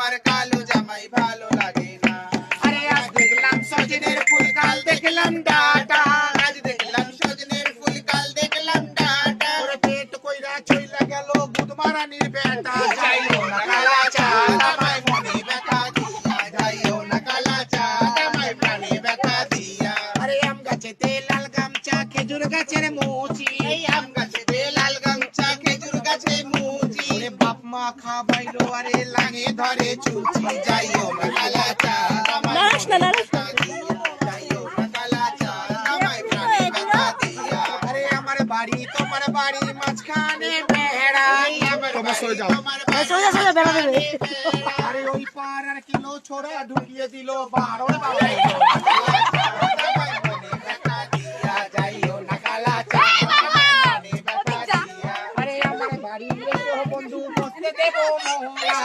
আমার কালো জামাই ভালো লাগে না। আরে আজ দেখলাম সজনের ফুল কাল দেখলাম ডাটা, আজ দেখলাম সজনের ফুল কাল দেখলাম ডাটা। ওরে পেট কইরা চইলা গেল গুদমারানির বেটা, যাইও না কালা চাঁদ আমায় মনে ব্যথা দিয়া, যাইও না কালা চাঁদ আমায় প্রাণে ব্যথা দিয়া। আরে আম গাছেতে লাল গামছা খেজুর গাছের মুচি, এই আম গাছেতে লাল গামছা খেজুর গাছে মুচি। ওরে বাপ মা খাবাইলো আরে লাগে ধরে চুচি, যাইও না কালা চাঁদ আমায় মনে ব্যথা দিয়া, যাইও না কালা চাঁদ আমায় প্রাণে ব্যথা দিয়া। আরে আমার বাড়ি তোমার বাড়ি মাঝখানে বেড়া, আমার বাড়ি তোমার বাড়ি আরে ওই পার আর কিলো ছোড়া ঢুকিয়ে দিল 12 বাবা। যাইও না কালা চাঁদ আমায় মনে ব্যথা দিয়া। আরে আমার বাড়ি এসো বন্ধু বসতে দেব মোরা,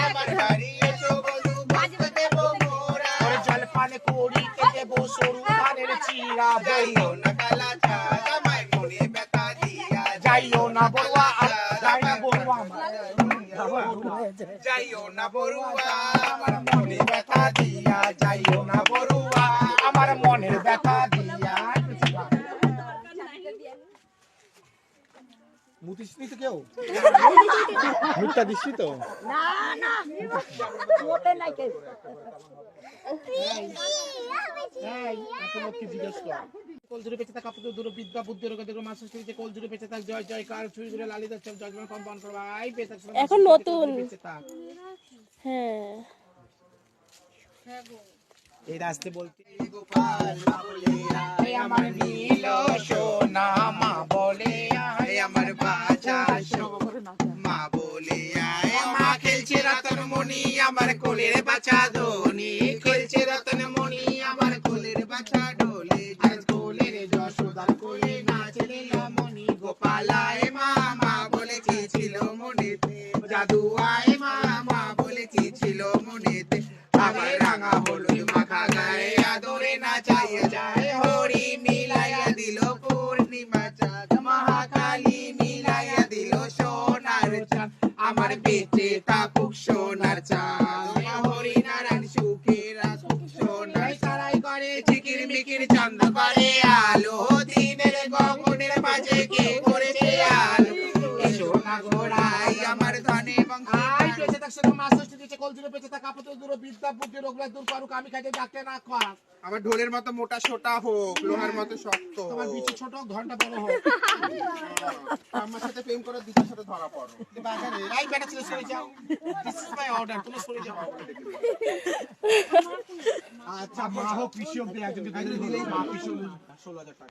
আমার বাড়ি এসো বন্ধু বসতে দেব মোরা। ওরে জল পান করি কে দেব সরু ধানের চিরা, যাইও না কালা চাঁদ আমায় মনে ব্যথা দিয়া। যাইও না বড়ুয়া যাই না বড়ুয়া যাইও না বড়ুয়া আমার মনে ব্যথা দিয়া, যাইও না বড়ুয়া আমার মনের ব্যথা দিয়া। মুতিসনি তো কেউ মুখটা দিচ্ছি তো না না মোটে নাই কেউ। কলজুড়ে বেঁচে থাক আপদ দূর বিদ্যা বুদ্ধি রোগ দেখো মাস শেষে কলজুড়ে বেঁচে থাক জয় জয়কার ছুঁই ঘুরে লালিত জজমান কম বন করবা আই বেঁচে থাক এখন নতুন বেঁচে থাক। হ্যাঁ এই রাস্তে বলতে গোপাল মা বলে আয় আমার নীল সোনা মা বলে আয় আমার বাজা মা বলে আয় মা খেলছে রতন মণি আমার কোলের বাছা ধনি, খেলছে রতন মণি আমার কোলের বাছা ডোলে, আজ কোলের যশোদার কোলে নাচে লীলামণি। গোপাল আয় মা মা বলে কি ছিল মনেতে, জাদু আয় মা মা বলে কি ছিল মনেতে। আমার রাঙা হলুদ মাখা গায়ে আদরে নাচাইয়া যায়, হরি মিলাইয়া দিল পূর্ণিমা চাঁদ, মহাকালী মিলাইয়া দিল সোনার চাঁদ। আমার বেঁচে থাকুক সোনার চাঁদ, হরি নারায়ণ সুখের আসুক সোনার সারাই করে ঝিকির মিকির চাঁদ করে আলো, দিনের গগনের মাঝে কে করেছে আলো। এই সোনা ঘোড়াই আমার ধনে বংশ বেঁচে থাক শুধু মাস ষষ্ঠী দিচ্ছে কলজুড়ে বেঁচে থাক আপদ দূর বিদ্যা বুদ্ধি রোগ দূর করুক আমি খাইতে ডাকতে না খাক। আমার ঢোলের মতো মোটা সোটা হোক, লোহার মতো শক্ত, আমার বিচি ছোট ঘন্টা বড় হোক। আমার সাথে প্রেম করে দিদার সাথে ধরা পড়ো বাজারে এই বেটা ছেলে সরে যাও, দিস ইজ মাই অর্ডার, তুমি সরে যাও। আচ্ছা মা হোক পিসি হোক একজনকে দিলেই মা পিসি 16,000 টাকা।